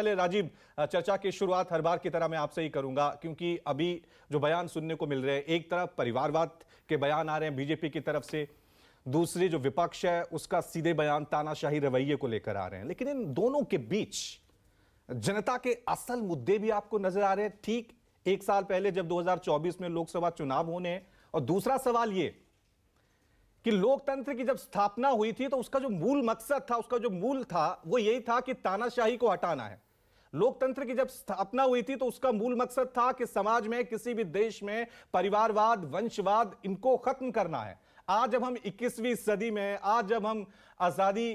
पहले राजीव, चर्चा की शुरुआत हर बार की तरह मैं आपसे ही करूंगा, क्योंकि अभी जो बयान सुनने को मिल रहे हैं, एक तरफ परिवारवाद के बयान आ रहे हैं बीजेपी की तरफ से, दूसरी जो विपक्ष है उसका सीधे बयान तानाशाही रवैये को लेकर आ रहे हैं। लेकिन इन दोनों के बीच जनता के असल मुद्दे भी आपको नजर आ रहे हैं, ठीक एक साल पहले जब 2024 में लोकसभा चुनाव होने हैं। और दूसरा सवाल यह कि लोकतंत्र की जब स्थापना हुई थी तो उसका जो मूल मकसद था, उसका जो मूल था, वो यही था कि तानाशाही को हटाना है। लोकतंत्र की जब स्थापना हुई थी तो उसका मूल मकसद था कि समाज में, किसी भी देश में परिवारवाद, वंशवाद, इनको खत्म करना है। आज जब हम 21वीं सदी में, आज जब हम आजादी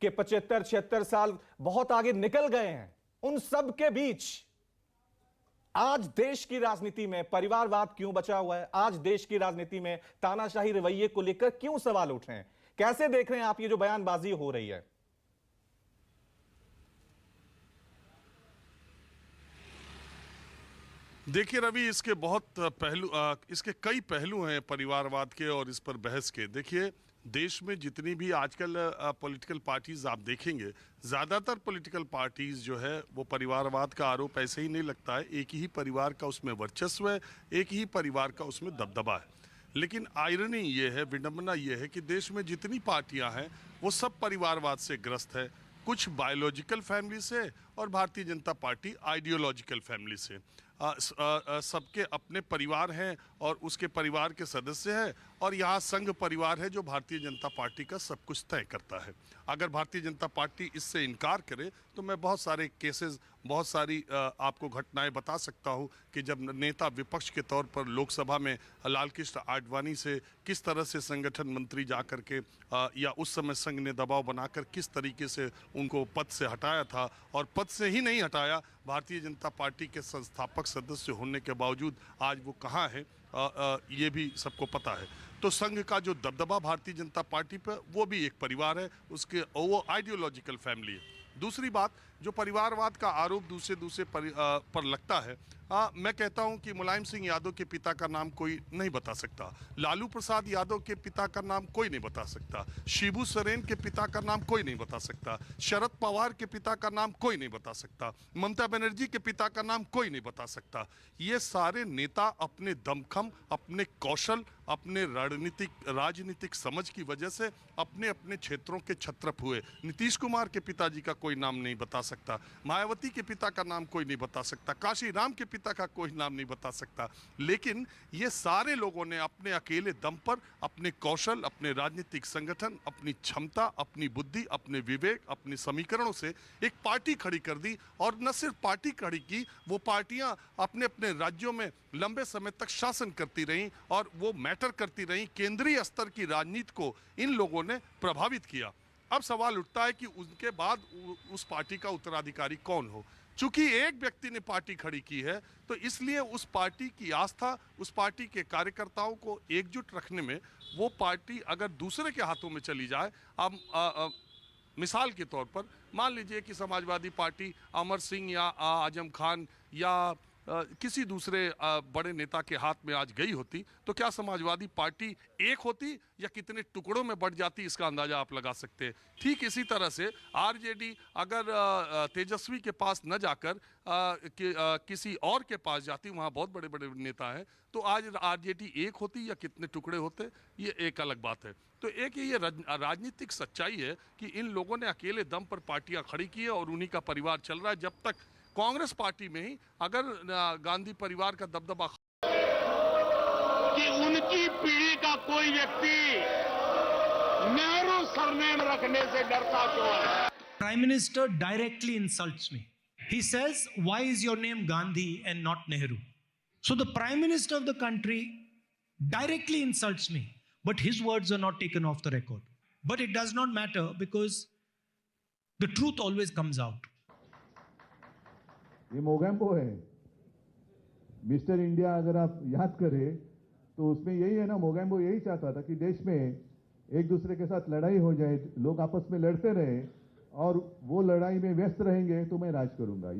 के 75-76 साल बहुत आगे निकल गए हैं, उन सब के बीच आज देश की राजनीति में परिवारवाद क्यों बचा हुआ है? आज देश की राजनीति में तानाशाही रवैये को लेकर क्यों सवाल उठ रहे हैं? कैसे देख रहे हैं आप ये जो बयानबाजी हो रही है? देखिए रवि, इसके कई पहलू हैं परिवारवाद के और इस पर बहस के। देखिए, देश में जितनी भी आजकल पॉलिटिकल पार्टीज आप देखेंगे, ज़्यादातर पॉलिटिकल पार्टीज जो है वो परिवारवाद का आरोप ऐसे ही नहीं लगता है। एक ही परिवार का उसमें वर्चस्व है, एक ही परिवार का उसमें दबदबा है। लेकिन आयरनी ये है, विडंबना ये है कि देश में जितनी पार्टियां हैं वो सब परिवारवाद से ग्रस्त है। कुछ बायोलॉजिकल फैमिली से और Bharatiya Janata party ideological family से। सबके अपने परिवार हैं और उसके परिवार के सदस्य हैं, और यहाँ संघ परिवार है जो भारतीय जनता पार्टी का सब कुछ तय करता है। अगर भारतीय जनता पार्टी इससे इनकार करे तो मैं बहुत सारे केसेस, बहुत सारी आपको घटनाएं बता सकता हूं कि जब नेता विपक्ष के तौर पर लोकसभा में लाल कृष्ण आडवाणी से किस तरह से संगठन मंत्री जा करके या उस समय संघ ने दबाव बनाकर किस तरीके से उनको पद से हटाया था, और पद से ही नहीं हटाया, भारतीय जनता पार्टी के संस्थापक सदस्य होने के बावजूद आज वो कहाँ है ये भी सबको पता है। तो संघ का जो दबदबा भारतीय जनता पार्टी पर, वो भी एक परिवार है, उसके वो आइडियोलॉजिकल फैमिली है। दूसरी बात, जो परिवारवाद का आरोप दूसरे पर लगता है, मैं कहता हूं कि मुलायम सिंह यादव के पिता का नाम कोई नहीं बता सकता, लालू प्रसाद यादव के पिता का नाम कोई नहीं बता सकता, शिबू सोरेन के पिता का नाम कोई नहीं बता सकता, शरद पवार के पिता का नाम कोई नहीं बता सकता, ममता बनर्जी के पिता का नाम कोई नहीं बता सकता। ये सारे नेता अपने दमखम, अपने कौशल, अपने राजनीतिक समझ की वजह से अपने अपने क्षेत्रों के छत्रप हुए। नीतीश कुमार के पिताजी का कोई नाम नहीं बता सकता, मायावती के पिता का नाम कोई नहीं बता सकता, काशी राम के पिता का कोई नाम नहीं बता सकता। लेकिन ये सारे लोगों ने अपने अकेले दम पर अपने कौशल, अपने राजनीतिक संगठन, अपनी क्षमता, अपनी बुद्धि, अपने विवेक, अपने समीकरणों से एक पार्टी खड़ी कर दी। और न सिर्फ पार्टी खड़ी की, वो पार्टियां अपने अपने राज्यों में लंबे समय तक शासन करती रहीं और वो मैटर करती रहीं। केंद्रीय स्तर की राजनीति को इन लोगों ने प्रभावित किया। अब सवाल उठता है कि उनके बाद उस पार्टी का उत्तराधिकारी कौन हो। चूंकि एक व्यक्ति ने पार्टी खड़ी की है, तो इसलिए उस पार्टी की आस्था, उस पार्टी के कार्यकर्ताओं को एकजुट रखने में, वो पार्टी अगर दूसरे के हाथों में चली जाए, अब मिसाल के तौर पर मान लीजिए कि समाजवादी पार्टी अमर सिंह या आजम खान या किसी दूसरे बड़े नेता के हाथ में आज गई होती, तो क्या समाजवादी पार्टी एक होती या कितने टुकड़ों में बढ़ जाती, इसका अंदाजा आप लगा सकते हैं। ठीक इसी तरह से आरजेडी अगर तेजस्वी के पास न जाकर किसी और के पास जाती, वहाँ बहुत बड़े बड़े नेता हैं, तो आज आरजेडी एक होती या कितने टुकड़े होते, ये एक अलग बात है। तो एक ये राजनीतिक सच्चाई है कि इन लोगों ने अकेले दम पर पार्टियां खड़ी की है और उन्हीं का परिवार चल रहा है। जब तक कांग्रेस पार्टी में ही अगर गांधी परिवार का दबदबा कि उनकी पीढ़ी का कोई व्यक्ति नेहरू सरनेम रखने से डरता क्यों है? Prime Minister directly insults me. He says, why is your name Gandhi and not Nehru? So the Prime Minister of the country directly insults me, but his words are not taken off the record. But it does not matter because the truth always comes out. ये मोगैम्बो है। Mister India अगर आप याद करें तो उसमें यही है ना, मोगैम्बो यही चाहता था कि देश में एक दूसरे के साथ लड़ाई हो जाए, लोग आपस में लड़ते रहे और वो लड़ाई में व्यस्त रहेंगे तो मैं राज करूंगा।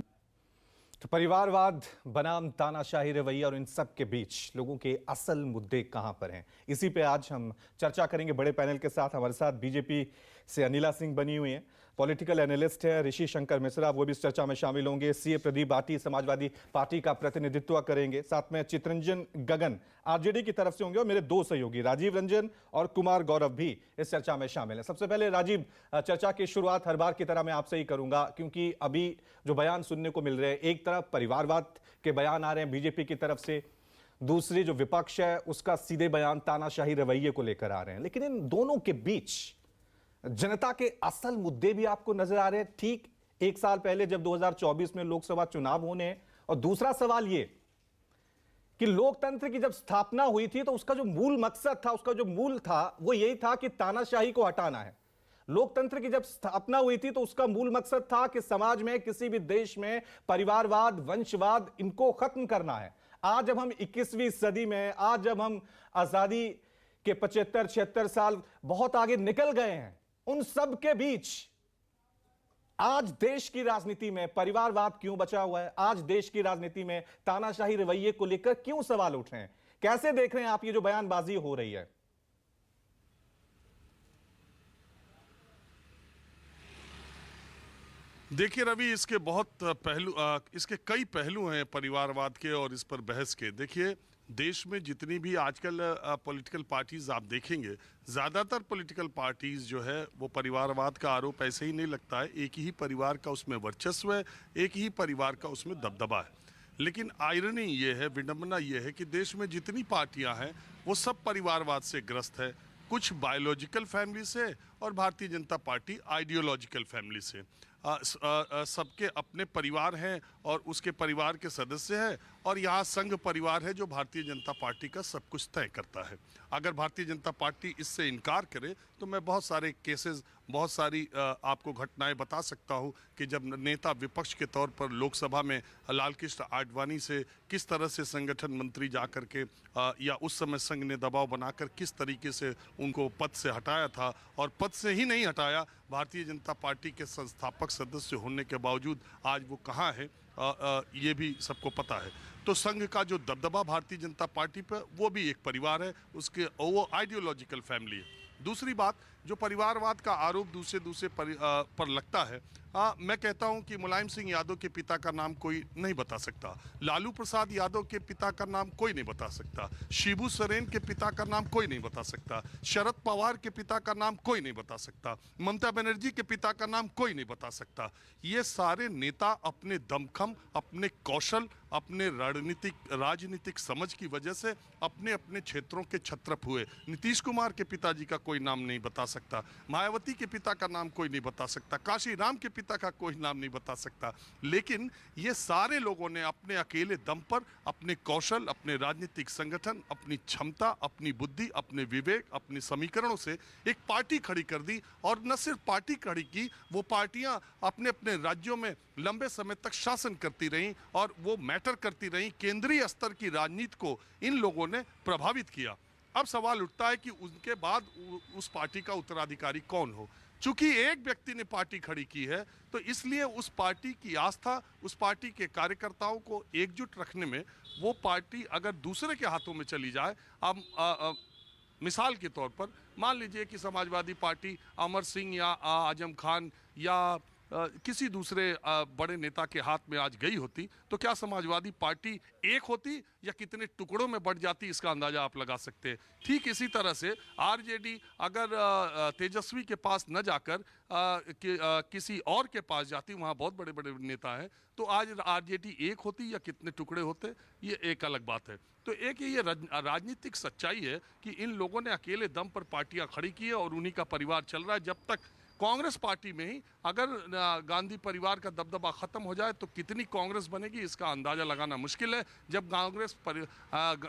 तो परिवारवाद बनाम तानाशाही रवैया और इन सब के बीच लोगों के असल मुद्दे कहां पर हैं, इसी पे आज हम चर्चा करेंगे बड़े पैनल के साथ। हमारे साथ बीजेपी से अनिला सिंह बनी हुई हैं, पॉलिटिकल एनालिस्ट है ऋषि शंकर मिश्रा, वो भी इस चर्चा में शामिल होंगे। सीए प्रदीप बाटी समाजवादी पार्टी का प्रतिनिधित्व करेंगे। साथ में चितरंजन गगन आरजेडी की तरफ से होंगे और मेरे दो सहयोगी राजीव रंजन और कुमार गौरव भी इस चर्चा में शामिल हैं। सबसे पहले राजीव, चर्चा की शुरुआत हर बार की तरह मैं आपसे ही करूंगा, क्योंकि अभी जो बयान सुनने को मिल रहे हैं, एक तरफ परिवारवाद के बयान आ रहे हैं बीजेपी की तरफ से, दूसरी जो विपक्ष है उसका सीधे बयान तानाशाही रवैये को लेकर आ रहे हैं। लेकिन इन दोनों के बीच जनता के असल मुद्दे भी आपको नजर आ रहे हैं, ठीक एक साल पहले जब 2024 में लोकसभा चुनाव होने हैं। और दूसरा सवाल यह कि लोकतंत्र की जब स्थापना हुई थी तो उसका जो मूल मकसद था, उसका जो मूल था, वो यही था कि तानाशाही को हटाना है। लोकतंत्र की जब स्थापना हुई थी तो उसका मूल मकसद था कि समाज में, किसी भी देश में परिवारवाद, वंशवाद, इनको खत्म करना है। आज जब हम 21वीं सदी में, आज जब हम आजादी के 75-76 साल बहुत आगे निकल गए हैं, उन सब के बीच आज देश की राजनीति में परिवारवाद क्यों बचा हुआ है? आज देश की राजनीति में तानाशाही रवैये को लेकर क्यों सवाल उठ रहे हैं? कैसे देख रहे हैं आप ये जो बयानबाजी हो रही है? देखिए रवि, इसके कई पहलू हैं परिवारवाद के और इस पर बहस के। देखिए, देश में जितनी भी आजकल पॉलिटिकल पार्टीज आप देखेंगे, ज़्यादातर पॉलिटिकल पार्टीज जो है वो परिवारवाद का आरोप ऐसे ही नहीं लगता है। एक ही परिवार का उसमें वर्चस्व है, एक ही परिवार का उसमें दबदबा है। लेकिन आयरनी ये है, विडंबना ये है कि देश में जितनी पार्टियां हैं वो सब परिवारवाद से ग्रस्त है। कुछ बायोलॉजिकल फैमिली से और Bharatiya Janata party ideological family से। सबके अपने परिवार हैं और उसके परिवार के सदस्य हैं, और यहाँ संघ परिवार है जो भारतीय जनता पार्टी का सब कुछ तय करता है। अगर भारतीय जनता पार्टी इससे इनकार करे तो मैं बहुत सारे केसेस, बहुत सारी आपको घटनाएं बता सकता हूं कि जब नेता विपक्ष के तौर पर लोकसभा में लाल कृष्ण आडवाणी से किस तरह से संगठन मंत्री जाकर के या उस समय संघ ने दबाव बनाकर किस तरीके से उनको पद से हटाया था, और पद से ही नहीं हटाया, भारतीय जनता पार्टी के संस्थापक सदस्य होने के बावजूद आज वो कहाँ है ये भी सबको पता है। तो संघ का जो दबदबा भारतीय जनता पार्टी पर, वो भी एक परिवार है, उसके वो आइडियोलॉजिकल फैमिली है। दूसरी बात, जो परिवारवाद का आरोप दूसरे पर लगता है, मैं कहता हूं कि मुलायम सिंह यादव के पिता का नाम कोई नहीं बता सकता, लालू प्रसाद यादव के पिता का नाम कोई नहीं बता सकता, शिबू सोरेन के पिता का नाम कोई नहीं बता सकता, शरद पवार के पिता का नाम कोई नहीं बता सकता, ममता बनर्जी के पिता का नाम कोई नहीं बता सकता। ये सारे नेता अपने दमखम, अपने कौशल, अपने राजनीतिक समझ की वजह से अपने अपने क्षेत्रों के छत्रप हुए। नीतीश कुमार के पिताजी का कोई नाम नहीं बता सकता, मायावती के पिता का नाम कोई नहीं बता सकता, काशी राम के पिता का कोई नाम नहीं बता सकता। लेकिन ये सारे लोगों ने अपने अकेले दम पर अपने कौशल, अपने राजनीतिक संगठन, अपनी क्षमता, अपनी बुद्धि, अपने विवेक, अपने समीकरणों से एक पार्टी खड़ी कर दी। और न सिर्फ पार्टी खड़ी की, वो पार्टियां अपने अपने राज्यों में लंबे समय तक शासन करती रहीं और वो मैटर करती रहीं। केंद्रीय स्तर की राजनीति को इन लोगों ने प्रभावित किया। अब सवाल उठता है कि उनके बाद उस पार्टी का उत्तराधिकारी कौन हो। चूंकि एक व्यक्ति ने पार्टी खड़ी की है, तो इसलिए उस पार्टी की आस्था, उस पार्टी के कार्यकर्ताओं को एकजुट रखने में वो पार्टी अगर दूसरे के हाथों में चली जाए, अब मिसाल के तौर पर मान लीजिए कि समाजवादी पार्टी अमर सिंह या आजम खान या किसी दूसरे बड़े नेता के हाथ में आज गई होती, तो क्या समाजवादी पार्टी एक होती या कितने टुकड़ों में बढ़ जाती, इसका अंदाजा आप लगा सकते हैं। ठीक इसी तरह से आरजेडी अगर तेजस्वी के पास न जाकर किसी और के पास जाती, वहाँ बहुत बड़े बड़े नेता हैं, तो आज आरजेडी एक होती या कितने टुकड़े होते, ये एक अलग बात है। तो एक ये राजनीतिक सच्चाई है कि इन लोगों ने अकेले दम पर पार्टियां खड़ी की है और उन्हीं का परिवार चल रहा है। जब तक कांग्रेस पार्टी में ही अगर गांधी परिवार का दबदबा खत्म हो जाए तो कितनी कांग्रेस बनेगी, इसका अंदाजा लगाना मुश्किल है। जब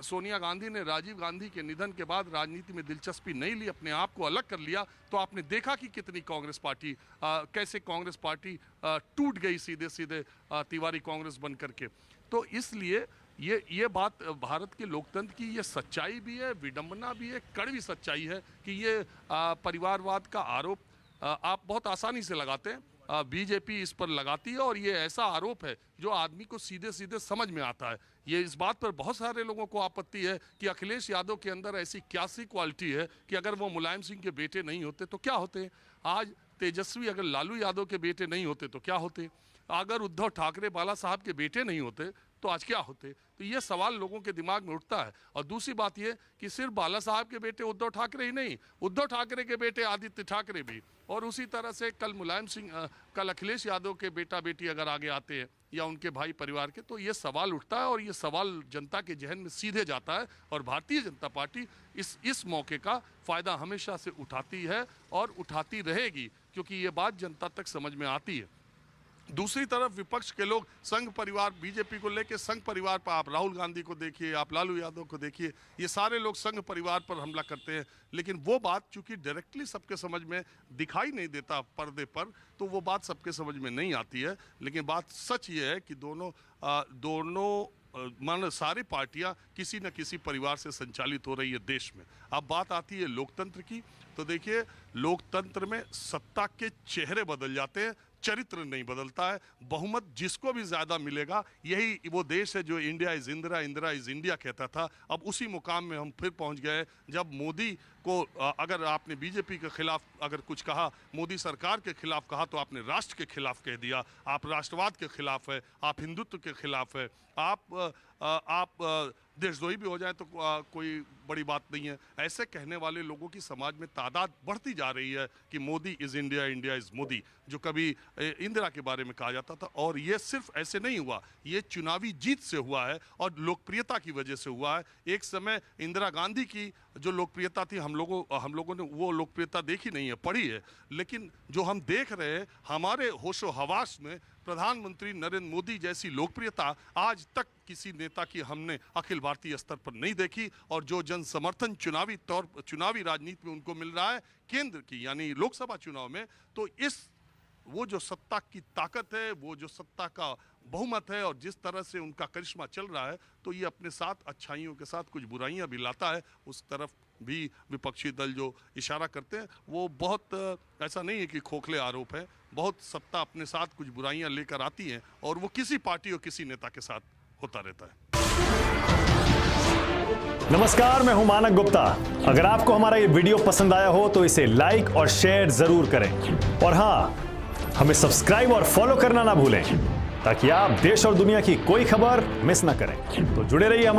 सोनिया गांधी ने राजीव गांधी के निधन के बाद राजनीति में दिलचस्पी नहीं ली, अपने आप को अलग कर लिया, तो आपने देखा कि कितनी कांग्रेस पार्टी कैसे कांग्रेस पार्टी टूट गई सीधे सीधे तिवारी कांग्रेस बन करके। तो इसलिए ये बात भारत के लोकतंत्र की ये सच्चाई भी है, विडंबना भी है, कड़वी सच्चाई है कि ये परिवारवाद का आरोप आप बहुत आसानी से लगाते हैं, बीजेपी इस पर लगाती है, और ये ऐसा आरोप है जो आदमी को सीधे सीधे समझ में आता है। ये इस बात पर बहुत सारे लोगों को आपत्ति है कि अखिलेश यादव के अंदर ऐसी क्या सी क्वालिटी है कि अगर वो मुलायम सिंह के बेटे नहीं होते तो क्या होते हैं। आज तेजस्वी अगर लालू यादव के बेटे नहीं होते तो क्या होते, अगर उद्धव ठाकरे बाला साहब के बेटे नहीं होते तो आज क्या होते। तो ये सवाल लोगों के दिमाग में उठता है। और दूसरी बात ये कि सिर्फ बाला साहब के बेटे उद्धव ठाकरे ही नहीं, उद्धव ठाकरे के बेटे आदित्य ठाकरे भी, और उसी तरह से कल मुलायम सिंह कल अखिलेश यादव के बेटा बेटी अगर आगे आते हैं या उनके भाई परिवार के, तो ये सवाल उठता है और ये सवाल जनता के जहन में सीधे जाता है। और भारतीय जनता पार्टी इस मौके का फायदा हमेशा से उठाती है और उठाती रहेगी, क्योंकि ये बात जनता तक समझ में आती है। दूसरी तरफ विपक्ष के लोग संघ परिवार, बीजेपी को लेकर संघ परिवार पर, आप राहुल गांधी को देखिए, आप लालू यादव को देखिए, ये सारे लोग संघ परिवार पर हमला करते हैं। लेकिन वो बात चूंकि डायरेक्टली सबके समझ में दिखाई नहीं देता पर्दे पर, तो वो बात सबके समझ में नहीं आती है। लेकिन बात सच ये है कि दोनों मान सारी पार्टियां किसी न किसी परिवार से संचालित हो रही है देश में। अब बात आती है लोकतंत्र की, तो देखिए लोकतंत्र में सत्ता के चेहरे बदल जाते हैं, चरित्र नहीं बदलता है। बहुमत जिसको भी ज्यादा मिलेगा, यही वो देश है जो India is Indira, Indira is India कहता था। अब उसी मुकाम में हम फिर पहुंच गए, जब मोदी को अगर आपने बीजेपी के खिलाफ अगर कुछ कहा, मोदी सरकार के खिलाफ कहा, तो आपने राष्ट्र के खिलाफ कह दिया। आप राष्ट्रवाद के खिलाफ है, आप हिंदुत्व के खिलाफ है, आप देशद्रोही भी हो जाए तो कोई बड़ी बात नहीं है। ऐसे कहने वाले लोगों की समाज में तादाद बढ़ती जा रही है कि Modi is India, India is Modi, जो कभी इंदिरा के बारे में कहा जाता था। और ये सिर्फ ऐसे नहीं हुआ, ये चुनावी जीत से हुआ है और लोकप्रियता की वजह से हुआ है। एक समय इंदिरा गांधी की जो लोकप्रियता थी, हम लोगों ने वो लोकप्रियता देखी नहीं है, पढ़ी है। लेकिन जो हम देख रहे हैं हमारे होशो हवास में, प्रधानमंत्री नरेंद्र मोदी जैसी लोकप्रियता आज तक किसी नेता की हमने अखिल भारतीय स्तर पर नहीं देखी। और जो जन समर्थन चुनावी राजनीति में उनको मिल रहा है केंद्र की यानी लोकसभा चुनाव में, तो वो जो सत्ता की ताकत है, वो जो सत्ता का बहुमत है और जिस तरह से उनका करिश्मा चल रहा है, तो ये अपने साथ अच्छाइयों के साथ कुछ बुराइयां भी लाता है। उस तरफ भी विपक्षी दल जो इशारा करते हैं, वो बहुत ऐसा नहीं है कि खोखले आरोप है, बहुत सत्ता अपने साथ कुछ बुराइयां लेकर आती हैं और वो किसी पार्टी और किसी नेता के साथ होता रहता है। नमस्कार, मैं हूं मानक गुप्ता। अगर आपको हमारा ये वीडियो पसंद आया हो तो इसे लाइक और शेयर जरूर करें, और हां, हमें सब्सक्राइब और फॉलो करना ना भूलें, ताकि आप देश और दुनिया की कोई खबर मिस ना करें। तो जुड़े रहिए हमारे